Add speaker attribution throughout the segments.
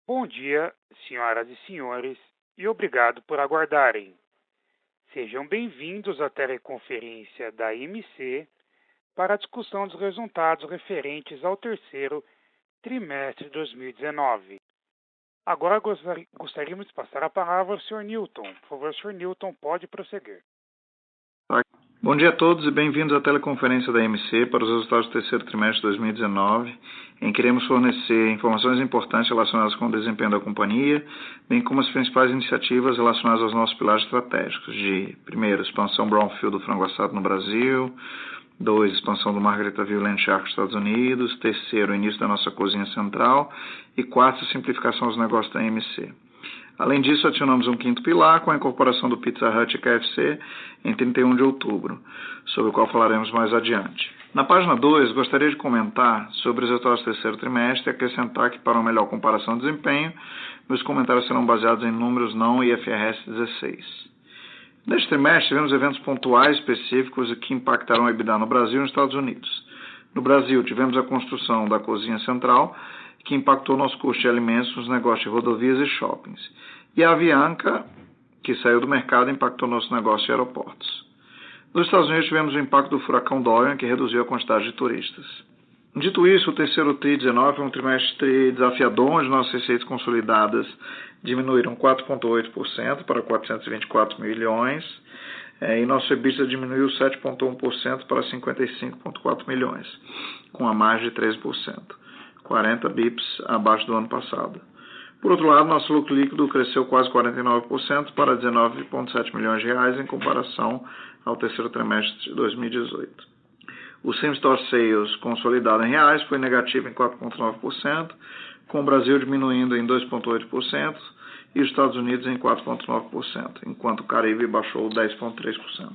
Speaker 1: Bom dia, senhoras e senhores, e obrigado por aguardarem. Sejam bem-vindos à teleconferência da IMC para a discussão dos resultados referentes ao terceiro trimestre de 2019. Agora gostaríamos de passar a palavra ao Sr. Newton. Por favor, Sr. Newton, pode prosseguir.
Speaker 2: Bom dia a todos e bem-vindos à teleconferência da IMC para os resultados do terceiro trimestre de 2019, em que iremos fornecer informações importantes relacionadas com o desempenho da companhia, bem como as principais iniciativas relacionadas aos nossos pilares estratégicos de, primeiro, expansão brownfield do frango assado no Brasil, 2, expansão do Margaritaville Land Shark nos Estados Unidos, terceiro, início da nossa cozinha central e quarto, simplificação dos negócios da IMC. Além disso, adicionamos um quinto pilar com a incorporação do Pizza Hut e KFC em 31 de outubro, sobre o qual falaremos mais adiante. Na página 2, gostaria de comentar sobre os resultados do terceiro trimestre e acrescentar que, para uma melhor comparação de desempenho, meus comentários serão baseados em números não IFRS 16. Neste trimestre, tivemos eventos pontuais específicos que impactaram a EBITDA no Brasil e nos Estados Unidos. No Brasil, tivemos a construção da cozinha central, que impactou nosso custo de alimentos nos negócios de rodovias e shoppings. E a Avianca, que saiu do mercado, impactou nosso negócio de aeroportos. Nos Estados Unidos, tivemos o impacto do furacão Dorian, que reduziu a quantidade de turistas. Dito isso, o terceiro TRI 19 foi um trimestre desafiador, onde nossas receitas consolidadas diminuíram 4,8% para 424 milhões, e nosso EBITDA diminuiu 7,1% para 55,4 milhões, com a margem de 13%. 40 bips abaixo do ano passado. Por outro lado, nosso lucro líquido cresceu quase 49% para 19,7 milhões de reais em comparação ao terceiro trimestre de 2018. O same-store sales consolidado em reais foi negativo em 4,9%, com o Brasil diminuindo em 2,8% e os Estados Unidos em 4,9%, enquanto o Caribe baixou 10,3%.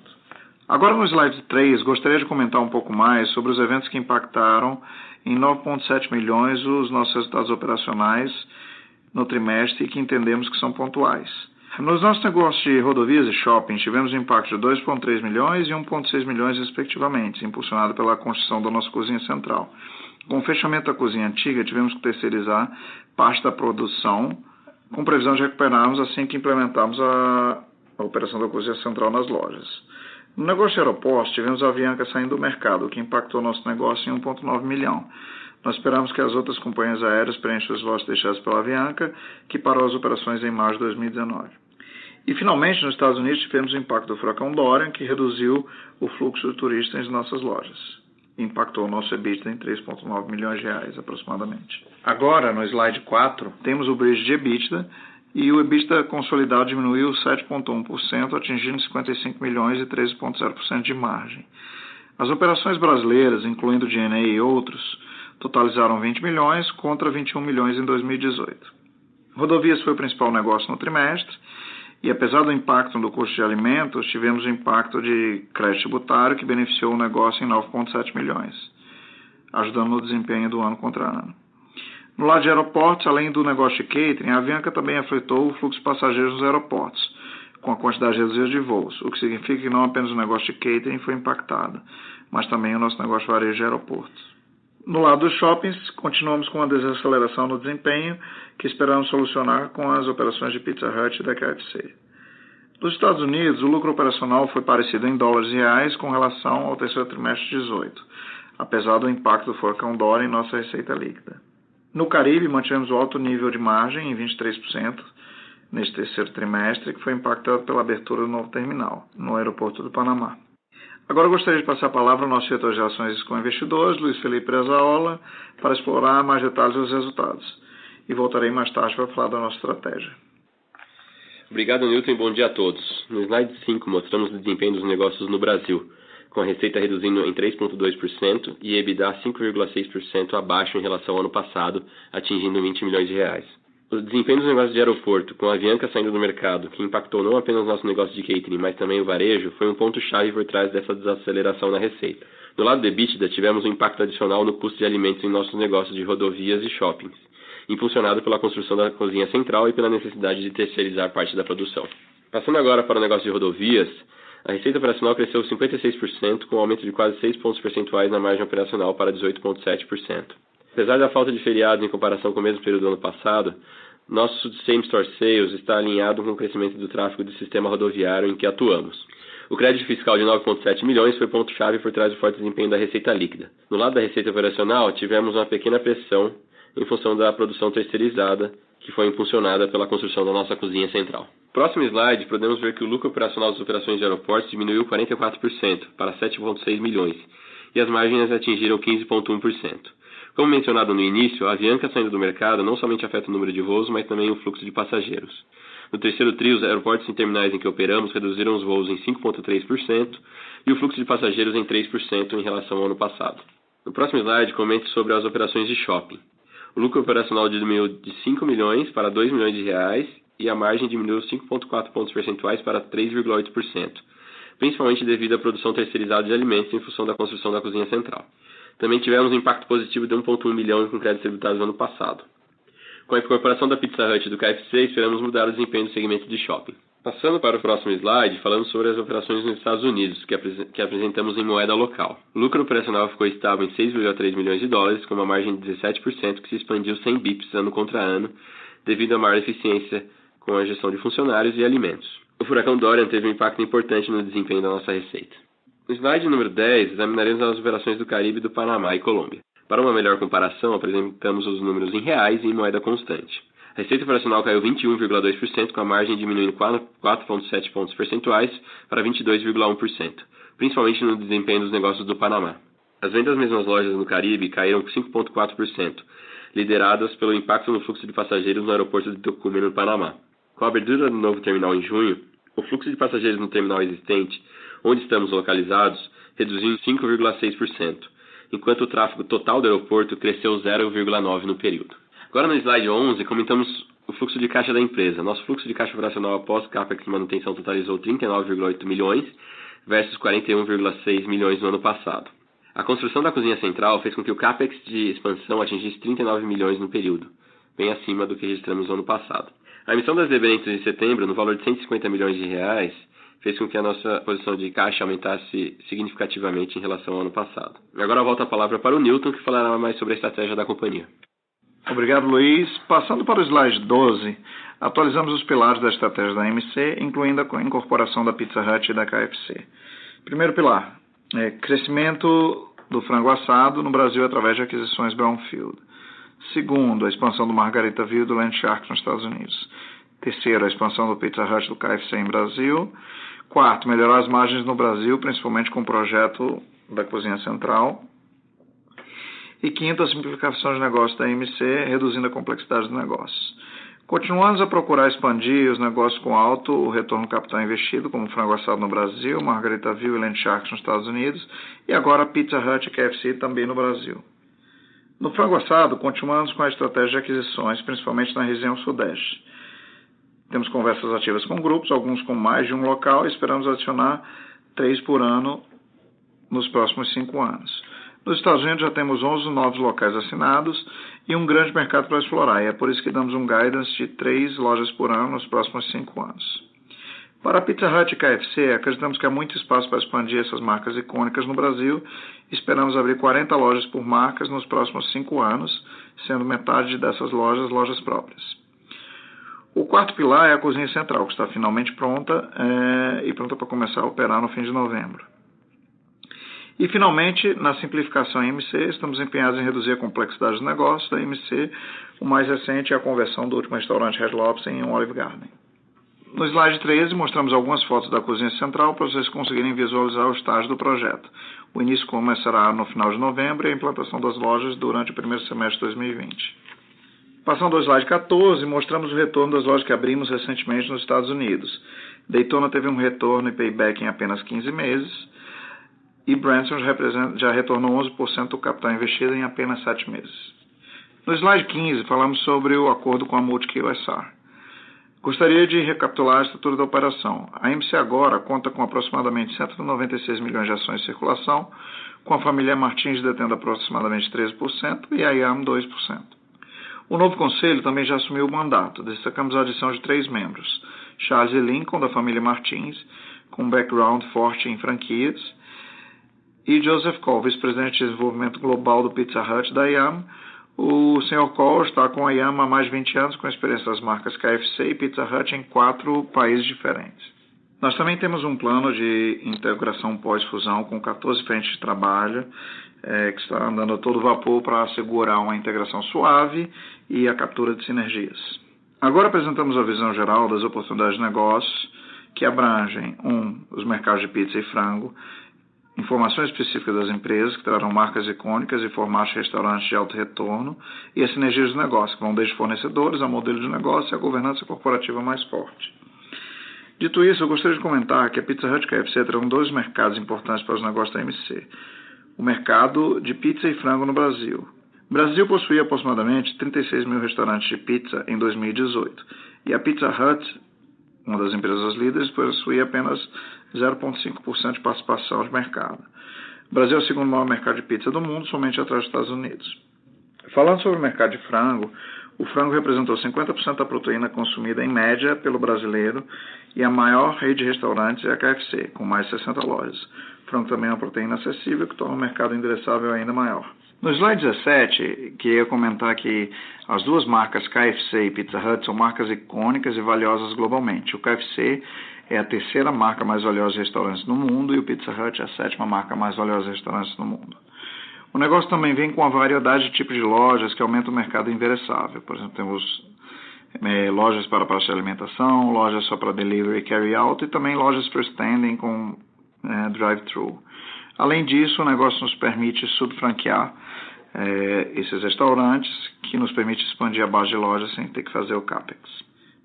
Speaker 2: Agora no slide 3, gostaria de comentar um pouco mais sobre os eventos que impactaram em 9,7 milhões os nossos resultados operacionais no trimestre e que entendemos que são pontuais. Nos nossos negócios de rodovias e shoppings, tivemos um impacto de 2,3 milhões e 1,6 milhões respectivamente, impulsionado pela construção da nossa cozinha central. Com o fechamento da cozinha antiga, tivemos que terceirizar parte da produção, com previsão de recuperarmos assim que implementarmos a operação da cozinha central nas lojas. No negócio de aeroportos, tivemos a Avianca saindo do mercado, o que impactou nosso negócio em 1,9 milhão. Nós esperamos que as outras companhias aéreas preencham os lotes deixados pela Avianca, que parou as operações em março de 2019. E, finalmente, nos Estados Unidos, tivemos o impacto do furacão Dorian, que reduziu o fluxo de turistas em nossas lojas. Impactou o nosso EBITDA em 3,9 milhões de reais, aproximadamente. Agora, no slide 4, temos o bridge de EBITDA, e o EBITDA consolidado diminuiu 7,1%, atingindo 55 milhões e 13,0% de margem. As operações brasileiras, incluindo D&A e outros, totalizaram 20 milhões contra 21 milhões em 2018. Rodovias foi o principal negócio no trimestre, e apesar do impacto do custo de alimentos, tivemos o impacto de crédito tributário que beneficiou o negócio em 9,7 milhões, ajudando no desempenho do ano contra ano. No lado de aeroportos, além do negócio de catering, a Avianca também afetou o fluxo de passageiros nos aeroportos, com a quantidade reduzida de voos, o que significa que não apenas o negócio de catering foi impactado, mas também o nosso negócio de varejo de aeroportos. No lado dos shoppings, continuamos com uma desaceleração no desempenho, que esperamos solucionar com as operações de Pizza Hut e da KFC. Nos Estados Unidos, o lucro operacional foi parecido em dólares e reais com relação ao terceiro trimestre de 2018, apesar do impacto do furacão Dorian em nossa receita líquida. No Caribe, mantivemos o alto nível de margem em 23% neste terceiro trimestre, que foi impactado pela abertura do novo terminal, no aeroporto do Panamá. Agora gostaria de passar a palavra ao nosso diretor de relações com investidores, Luiz Felipe Prezaola, para explorar mais detalhes dos resultados. E voltarei mais tarde para falar da nossa estratégia.
Speaker 3: Obrigado, Newton, e bom dia a todos. No slide 5, mostramos o desempenho dos negócios no Brasil, com a receita reduzindo em 3,2% e EBITDA 5,6% abaixo em relação ao ano passado, atingindo 20 milhões de reais. O desempenho dos negócios de aeroporto, com a Avianca saindo do mercado, que impactou não apenas nosso negócio de catering, mas também o varejo, foi um ponto-chave por trás dessa desaceleração na receita. No lado do EBITDA, tivemos um impacto adicional no custo de alimentos em nossos negócios de rodovias e shoppings, impulsionado pela construção da cozinha central e pela necessidade de terceirizar parte da produção. Passando agora para o negócio de rodovias, a receita operacional cresceu 56%, com um aumento de quase 6 pontos percentuais na margem operacional para 18,7%. Apesar da falta de feriados em comparação com o mesmo período do ano passado, Nosso same-store sales está alinhado com o crescimento do tráfego do sistema rodoviário em que atuamos. O crédito fiscal de 9,7 milhões foi ponto-chave por trás do forte desempenho da receita líquida. No lado da receita operacional, tivemos uma pequena pressão em função da produção terceirizada, que foi impulsionada pela construção da nossa cozinha central. Próximo slide, podemos ver que o lucro operacional das operações de aeroportos diminuiu 44% para 7,6 milhões e as margens atingiram 15,1%. Como mencionado no início, a Avianca saindo do mercado não somente afeta o número de voos, mas também o fluxo de passageiros. No terceiro trio, os aeroportos e terminais em que operamos reduziram os voos em 5,3% e o fluxo de passageiros em 3% em relação ao ano passado. No próximo slide, comente sobre as operações de shopping. O lucro operacional diminuiu de 5 milhões para 2 milhões de reais e a margem diminuiu 5,4 pontos percentuais para 3,8%, principalmente devido à produção terceirizada de alimentos em função da construção da cozinha central. Também tivemos um impacto positivo de 1,1 milhão com créditos tributários no ano passado. Com a incorporação da Pizza Hut e do KFC, esperamos mudar o desempenho do segmento de shopping. Passando para o próximo slide, falando sobre as operações nos Estados Unidos, que apresentamos em moeda local. O lucro operacional ficou estável em 6,3 milhões de dólares, com uma margem de 17% que se expandiu 100 bips ano contra ano, devido a maior eficiência com a gestão de funcionários e alimentos. O furacão Dorian teve um impacto importante no desempenho da nossa receita. No slide número 10, examinaremos as operações do Caribe, do Panamá e Colômbia. Para uma melhor comparação, apresentamos os números em reais e em moeda constante. A receita operacional caiu 21,2%, com a margem diminuindo 4,7 pontos percentuais para 22,1%, principalmente no desempenho dos negócios do Panamá. As vendas das mesmas lojas no Caribe caíram 5,4%, lideradas pelo impacto no fluxo de passageiros no aeroporto de Tocumen, no Panamá. Com a abertura do novo terminal em junho, o fluxo de passageiros no terminal existente, onde estamos localizados, reduziu em 5,6%, enquanto o tráfego total do aeroporto cresceu 0,9% no período. Agora no slide 11, comentamos o fluxo de caixa da empresa. Nosso fluxo de caixa operacional após CAPEX e manutenção totalizou 39,8 milhões versus 41,6 milhões no ano passado. A construção da cozinha central fez com que o CAPEX de expansão atingisse 39 milhões no período, bem acima do que registramos no ano passado. A emissão das debêntures em setembro, no valor de 150 milhões de reais, fez com que a nossa posição de caixa aumentasse significativamente em relação ao ano passado. Agora eu volto a palavra para o Newton, que falará mais sobre a estratégia da companhia.
Speaker 2: Obrigado, Luiz. Passando para o slide 12, atualizamos os pilares da estratégia da AMC, incluindo a incorporação da Pizza Hut e da KFC. Primeiro pilar, crescimento do frango assado no Brasil através de aquisições brownfield. Segundo, a expansão do Margaritaville e do Land Shark nos Estados Unidos. Terceiro, a expansão do Pizza Hut e do KFC em Brasil. Quarto, melhorar as margens no Brasil, principalmente com o projeto da Cozinha Central. E quinto, a simplificação de negócios da AMC, reduzindo a complexidade dos negócios. Continuamos a procurar expandir os negócios com alto retorno capital investido, como frango assado no Brasil, Margaritaville e Land Shark nos Estados Unidos, e agora Pizza Hut e KFC também no Brasil. No frango assado, continuamos com a estratégia de aquisições, principalmente na região sudeste. Temos conversas ativas com grupos, alguns com mais de um local, e esperamos adicionar 3 por ano nos próximos 5 anos. Nos Estados Unidos já temos 11 novos locais assinados e um grande mercado para explorar, e é por isso que damos um guidance de 3 lojas por ano nos próximos 5 anos. Para a Pizza Hut e KFC, acreditamos que há muito espaço para expandir essas marcas icônicas no Brasil e esperamos abrir 40 lojas por marcas nos próximos 5 anos, sendo metade dessas lojas próprias. O quarto pilar é a cozinha central, que está finalmente pronta para começar a operar no fim de novembro. E, finalmente, na simplificação AMC, estamos empenhados em reduzir a complexidade dos negócios da AMC. O mais recente é a conversão do último restaurante Red Lobster em um Olive Garden. No slide 13, mostramos algumas fotos da cozinha central para vocês conseguirem visualizar o estágio do projeto. O início começará no final de novembro e a implantação das lojas durante o primeiro semestre de 2020. Passando ao slide 14, mostramos o retorno das lojas que abrimos recentemente nos Estados Unidos. Daytona teve um retorno e payback em apenas 15 meses e Branson já retornou 11% do capital investido em apenas 7 meses. No slide 15, falamos sobre o acordo com a Multi-QSR. Gostaria de recapitular a estrutura da operação. A AMC agora conta com aproximadamente 196 milhões de ações em circulação, com a família Martins detendo aproximadamente 13% e a IAM 2%. O novo conselho também já assumiu o mandato. Destacamos a adição de 3 membros. Charles Lincoln, da família Martins, com background forte em franquias, e Joseph Cole, vice-presidente de desenvolvimento global do Pizza Hut da IAM, O Sr. Cole está com a Yama há mais de 20 anos, com experiência das marcas KFC e Pizza Hut em 4 países diferentes. Nós também temos um plano de integração pós-fusão com 14 frentes de trabalho, que está andando a todo vapor para assegurar uma integração suave e a captura de sinergias. Agora apresentamos a visão geral das oportunidades de negócios que abrangem os mercados de pizza e frango, informações específicas das empresas que trarão marcas icônicas e formatos de restaurantes de alto retorno e as sinergias de negócio, que vão desde fornecedores a modelo de negócio e a governança corporativa mais forte. Dito isso, eu gostaria de comentar que a Pizza Hut e KFC terão 2 mercados importantes para os negócios da MC. O mercado de pizza e frango no Brasil. O Brasil possuía aproximadamente 36 mil restaurantes de pizza em 2018 e a Pizza Hut, uma das empresas líderes, possuía apenas 0,5% de participação de mercado. O Brasil é o segundo maior mercado de pizza do mundo, somente atrás dos Estados Unidos. Falando sobre o mercado de frango, o frango representou 50% da proteína consumida em média pelo brasileiro e a maior rede de restaurantes é a KFC, com mais de 60 lojas. O frango também é uma proteína acessível que torna o mercado endereçável ainda maior. No slide 17, queria comentar que as 2 marcas KFC e Pizza Hut são marcas icônicas e valiosas globalmente. O KFC é a 3ª marca mais valiosa de restaurantes no mundo e o Pizza Hut é a 7ª marca mais valiosa de restaurantes no mundo. O negócio também vem com uma variedade de tipos de lojas que aumenta o mercado endereçável. Por exemplo, temos lojas para praça de alimentação, lojas só para delivery e carry-out e também lojas freestanding com drive-thru. Além disso, o negócio nos permite subfranquear esses restaurantes, que nos permite expandir a base de lojas sem ter que fazer o CAPEX.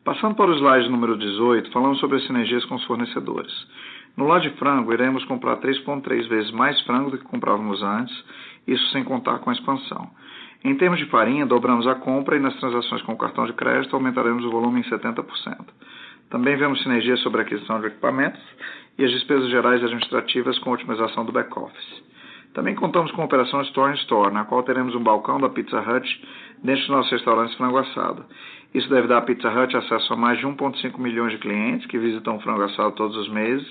Speaker 2: Passando para o slide número 18, falamos sobre as sinergias com os fornecedores. No lado de frango, iremos comprar 3,3 vezes mais frango do que comprávamos antes, isso sem contar com a expansão. Em termos de farinha, dobramos a compra e nas transações com o cartão de crédito aumentaremos o volume em 70%. Também vemos sinergias sobre a aquisição de equipamentos e as despesas gerais administrativas com a otimização do back-office. Também contamos com a operação Store in Store, na qual teremos um balcão da Pizza Hut dentro dos nossos restaurantes frango assado. Isso deve dar à Pizza Hut acesso a mais de 1,5 milhões de clientes que visitam o frango assado todos os meses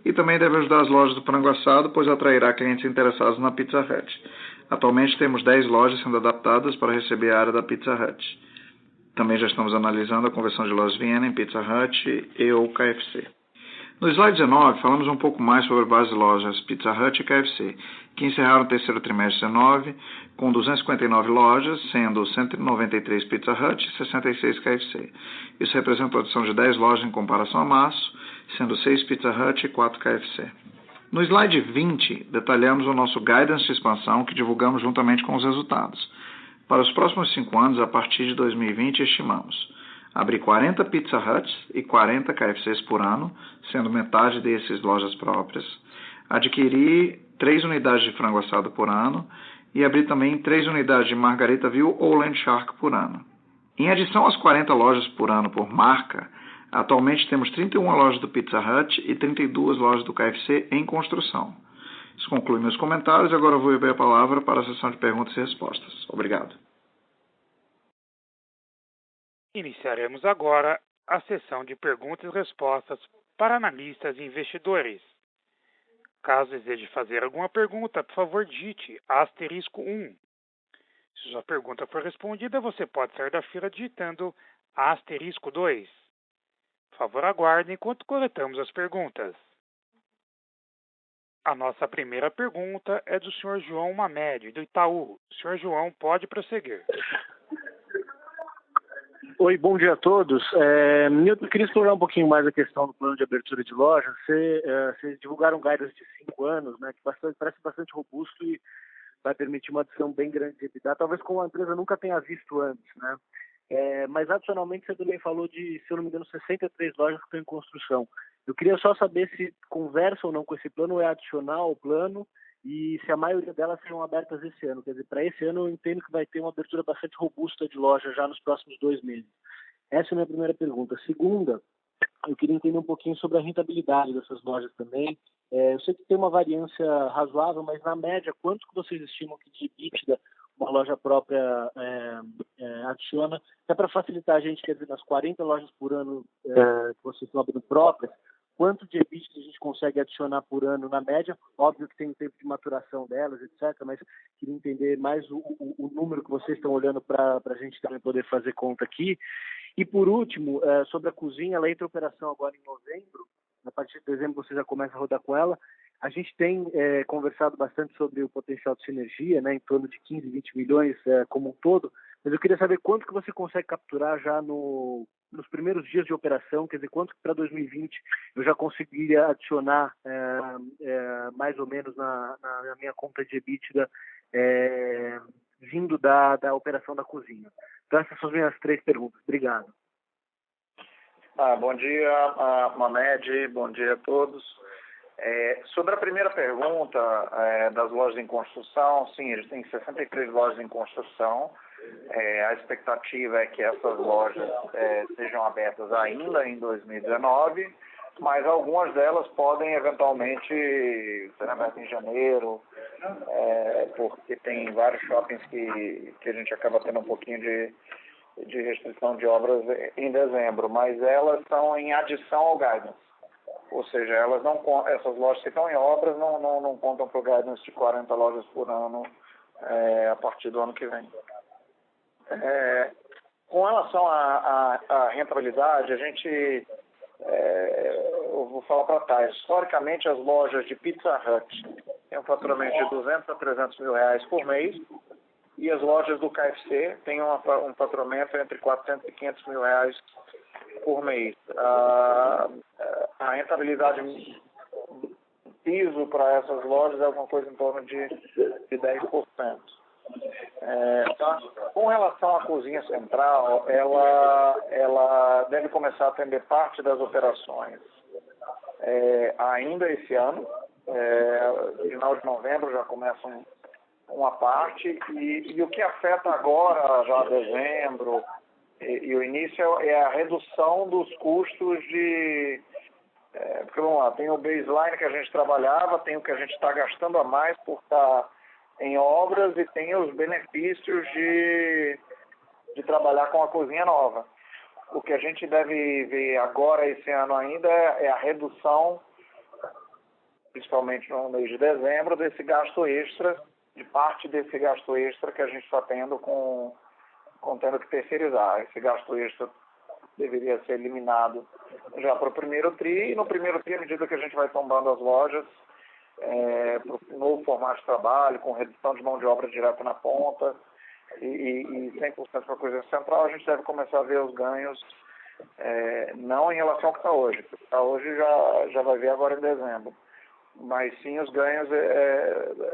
Speaker 2: e também deve ajudar as lojas do frango assado, pois atrairá clientes interessados na Pizza Hut. Atualmente temos 10 lojas sendo adaptadas para receber a área da Pizza Hut. Também já estamos analisando a conversão de lojas Viena em Pizza Hut e ou KFC. No slide 19, falamos um pouco mais sobre as bases lojas Pizza Hut e KFC, que encerraram o terceiro trimestre 19 com 259 lojas, sendo 193 Pizza Hut e 66 KFC. Isso representa a adição de 10 lojas em comparação a março, sendo 6 Pizza Hut e 4 KFC. No slide 20, detalhamos o nosso guidance de expansão que divulgamos juntamente com os resultados. Para os próximos 5 anos, a partir de 2020, estimamos abrir 40 Pizza Huts e 40 KFCs por ano, sendo metade desses lojas próprias, adquirir 3 unidades de frango assado por ano e abrir também 3 unidades de Margaritaville ou Land Shark por ano. Em adição às 40 lojas por ano por marca, atualmente temos 31 lojas do Pizza Hut e 32 lojas do KFC em construção. Isso conclui meus comentários e agora eu vou abrir a palavra para a sessão de perguntas e respostas. Obrigado.
Speaker 1: Iniciaremos agora a sessão de perguntas e respostas para analistas e investidores. Caso deseje fazer alguma pergunta, por favor digite *1. Se sua pergunta for respondida, você pode sair da fila digitando *2. Por favor, aguarde enquanto coletamos as perguntas. A nossa primeira pergunta é do Sr. João Mamed, do Itaú. Sr. João, pode prosseguir.
Speaker 4: Oi, bom dia a todos. Eu queria explorar um pouquinho mais a questão do plano de abertura de loja. Vocês divulgaram um guidance de 5 anos, né, que parece bastante robusto e vai permitir uma adição bem grande de EBITDA, talvez como a empresa nunca tenha visto antes, né? Mas adicionalmente você também falou de, se eu não me engano, 63 lojas que estão em construção. Eu queria só saber se conversa ou não com esse plano, ou é adicional ao plano, e se a maioria delas serão abertas esse ano. Quer dizer, para esse ano eu entendo que vai ter uma abertura bastante robusta de loja já nos próximos 2 meses. Essa é a minha primeira pergunta. Segunda, eu queria entender um pouquinho sobre a rentabilidade dessas lojas também. Eu sei que tem uma variância razoável, mas na média, quanto que vocês estimam que de EBITDA uma loja própria adiciona? Até para facilitar a gente, quer dizer, nas 40 lojas por ano que vocês estão abrindo próprias, quanto de EBITDA a gente consegue adicionar por ano na média. Óbvio que tem um tempo de maturação delas, etc., mas queria entender mais o número que vocês estão olhando para a gente também poder fazer conta aqui. E, por último, sobre a cozinha, ela entra em operação agora em novembro. A partir de dezembro você já começa a rodar com ela. A gente tem conversado bastante sobre o potencial de sinergia, né, em torno de 15, 20 milhões como um todo, mas eu queria saber quanto que você consegue capturar já nos primeiros dias de operação, quer dizer, quanto que para 2020 eu já conseguiria adicionar mais ou menos na minha conta de EBITDA vindo da operação da cozinha. Então essas são as minhas 3 perguntas. Obrigado.
Speaker 2: Bom dia, Mamed, bom dia a todos. Sobre a primeira pergunta das lojas em construção, sim, eles têm 63 lojas em construção. A expectativa é que essas lojas sejam abertas ainda em 2019, mas algumas delas podem eventualmente ser abertas em janeiro, porque tem vários shoppings que a gente acaba tendo um pouquinho de restrição de obras em dezembro, mas elas estão em adição ao guidance. Ou seja, essas lojas que estão em obras não contam para o guidance de 40 lojas por ano a partir do ano que vem. Com relação à rentabilidade, eu vou falar para trás. Historicamente, as lojas de Pizza Hut têm um faturamento de 200 a 300 mil reais por mês, e as lojas do KFC têm um faturamento entre 400 e 500 mil reais por mês. A rentabilidade piso para essas lojas é alguma coisa em torno de 10%. Tá? Com relação à cozinha central, ela deve começar a atender parte das operações ainda esse ano. Final de novembro já começa uma parte, e o que afeta agora, já dezembro e o início, é a redução dos custos porque vamos lá, tem o baseline que a gente trabalhava, tem o que a gente está gastando a mais por estar em obras, e tem os benefícios de trabalhar com a cozinha nova. O que a gente deve ver agora, esse ano ainda, é a redução, principalmente no mês de dezembro, desse gasto extra, de parte desse gasto extra que a gente está tendo com tendo que terceirizar. Esse gasto extra deveria ser eliminado já para o primeiro TRI, e no primeiro TRI, à medida que a gente vai tombando as lojas, para o novo formato de trabalho, com redução de mão de obra direta na ponta e 100% para a coisa central, a gente deve começar a ver os ganhos, não em relação ao que está hoje. O que está hoje já vai ver agora em dezembro, mas sim os ganhos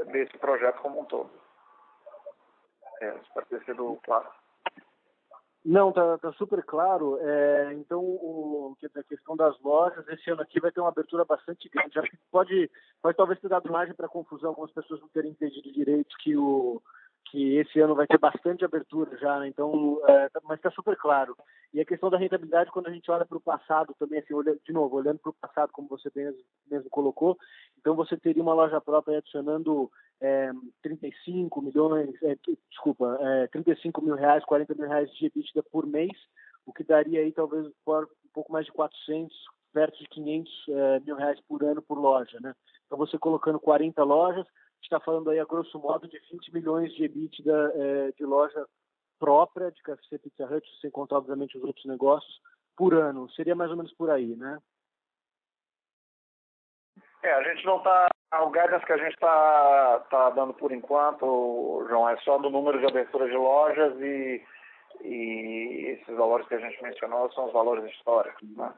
Speaker 2: desse projeto como um todo. Espero ter sido claro.
Speaker 4: Não, tá super claro. Então, a questão das lojas, esse ano aqui vai ter uma abertura bastante grande. Acho que pode talvez ter dado margem para confusão, algumas pessoas não terem entendido direito que esse ano vai ter bastante abertura já, né? Então, mas está super claro. E a questão da rentabilidade, quando a gente olha para o passado também, assim, olhando para o passado, como você mesmo colocou, então você teria uma loja própria adicionando 35 mil reais, 40 mil reais de EBITDA por mês, o que daria aí talvez um pouco mais de 400, perto de 500 mil reais por ano por loja, né? Então você colocando 40 lojas, está falando aí a grosso modo de 20 milhões de EBITDA de loja própria de KFC Pizza Hut, sem contar obviamente os outros negócios, por ano. Seria mais ou menos por aí, né?
Speaker 2: A gente não está... O guidance que a gente está dando por enquanto, João, é só do número de abertura de lojas, e esses valores que a gente mencionou são os valores históricos, né?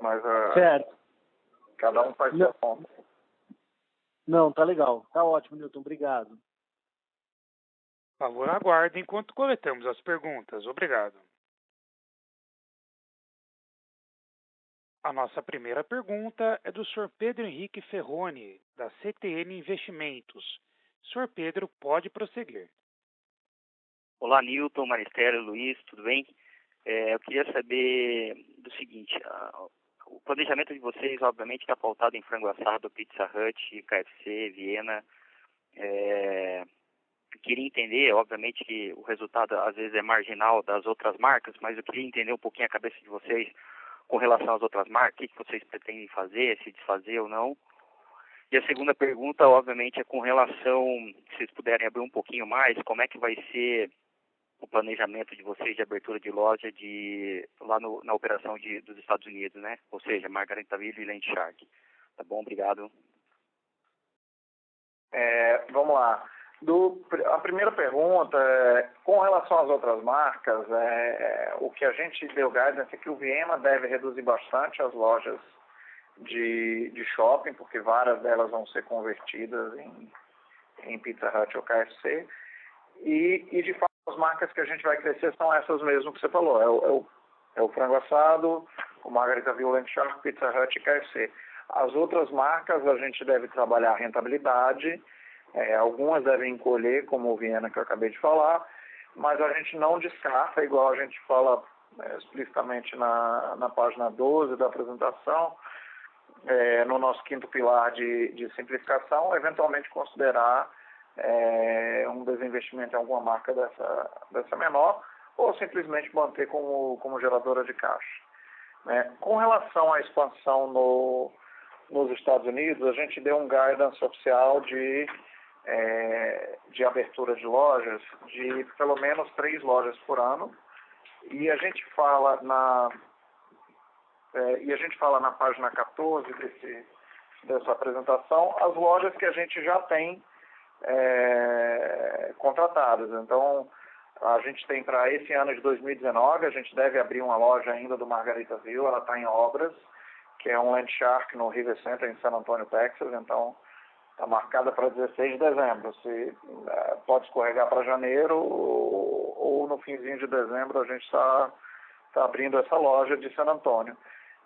Speaker 2: Mas
Speaker 4: certo.
Speaker 2: Cada um faz sua conta.
Speaker 1: Não, tá legal. Tá ótimo, Newton. Obrigado. Por favor, aguarde enquanto coletamos as perguntas. Obrigado. A nossa primeira pergunta é do Sr. Pedro Henrique Ferroni, da CTN Investimentos. Sr. Pedro, pode prosseguir.
Speaker 5: Olá, Newton, Maristela, Luiz, tudo bem? Eu queria saber do seguinte, o planejamento de vocês, obviamente, está pautado em frango assado, Pizza Hut, KFC, Viena. Queria entender, obviamente, que o resultado às vezes é marginal das outras marcas, mas eu queria entender um pouquinho a cabeça de vocês, com relação às outras marcas, o que vocês pretendem fazer, se desfazer ou não. E a segunda pergunta, obviamente, é com relação, se vocês puderem abrir um pouquinho mais, como é que vai ser o planejamento de vocês de abertura de loja lá na operação dos Estados Unidos, né? Ou seja, Margaritaville e Land Shark. Tá bom? Obrigado.
Speaker 2: Vamos lá. A primeira pergunta, com relação às outras marcas, o que a gente deu guidance é que o Viena deve reduzir bastante as lojas de shopping, porque várias delas vão ser convertidas em Pizza Hut ou KFC. E de fato, as marcas que a gente vai crescer são essas mesmo que você falou. É o frango assado, o Margaritaville, Land Shark, Pizza Hut e KFC. As outras marcas a gente deve trabalhar a rentabilidade, algumas devem encolher, como o Viena que eu acabei de falar, mas a gente não descarta, igual a gente fala explicitamente na página 12 da apresentação, no nosso quinto pilar de simplificação, eventualmente considerar um desinvestimento em alguma marca dessa menor, ou simplesmente manter como geradora de caixa. Com relação à expansão nos Estados Unidos, a gente deu um guidance oficial de abertura de lojas, de pelo menos 3 lojas por ano, e a gente fala na página 14 dessa apresentação as lojas que a gente já tem contratadas. Então, a gente tem para esse ano de 2019, a gente deve abrir uma loja ainda do Margaritaville, ela está em obras, que é um Land Shark no River Center, em San Antonio, Texas. Então, está marcada para 16 de dezembro. Pode escorregar para janeiro ou no finzinho de dezembro a gente está abrindo essa loja de San Antonio.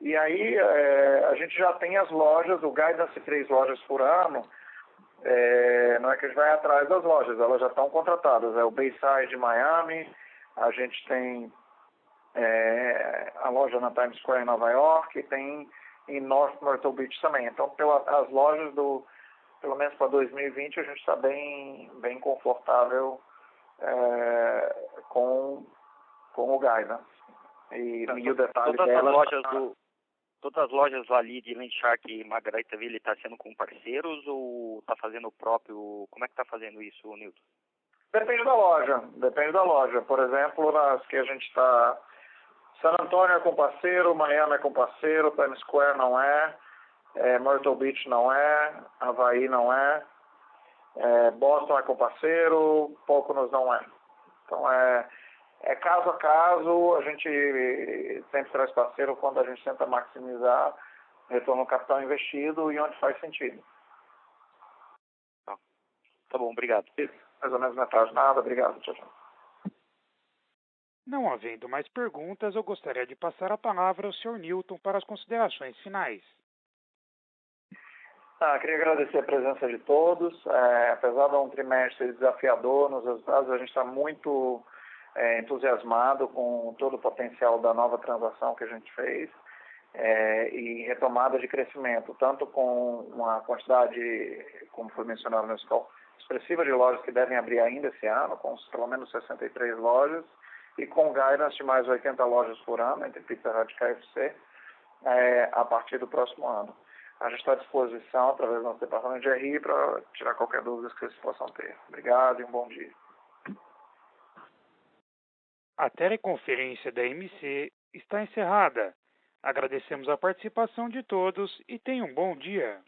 Speaker 2: E aí a gente já tem as lojas, o guidance 3 lojas por ano, não é que a gente vai atrás das lojas, elas já estão contratadas. É o Bayside de Miami, a gente tem a loja na Times Square em Nova York e tem em North Myrtle Beach também. Então, as lojas pelo menos para 2020, a gente está bem confortável com o guidance. E o detalhe delas...
Speaker 5: Todas as lojas ali de Land Shark e Margaritaville está sendo com parceiros ou está fazendo o próprio... Como é que está fazendo isso, Nilton?
Speaker 2: Depende da loja. Por exemplo, nas que a gente está... San Antonio é com parceiro, Miami é com parceiro, Times Square não é, Myrtle Beach não é, Havaí não é, Boston é com parceiro, Poconos não é. Então é caso a caso, a gente sempre traz parceiro quando a gente tenta maximizar o retorno do capital investido e onde faz sentido.
Speaker 5: Tá bom, obrigado.
Speaker 2: Mais ou menos metade. Nada, obrigado. Tchau, tchau.
Speaker 1: Não havendo mais perguntas, eu gostaria de passar a palavra ao Sr. Nilton para as considerações finais.
Speaker 2: Queria agradecer a presença de todos. Apesar de um trimestre desafiador nos resultados, a gente está muito entusiasmado com todo o potencial da nova transação que a gente fez e retomada de crescimento, tanto com uma quantidade, como foi mencionado no call, expressiva de lojas que devem abrir ainda esse ano, com pelo menos 63 lojas, e com guidance de mais 80 lojas por ano, entre Pizza Hut e KFC, a partir do próximo ano. A gente está à disposição, através do nosso departamento de RI, para tirar qualquer dúvida que vocês possam ter. Obrigado e um bom dia.
Speaker 1: A teleconferência da MC está encerrada. Agradecemos a participação de todos e tenham um bom dia.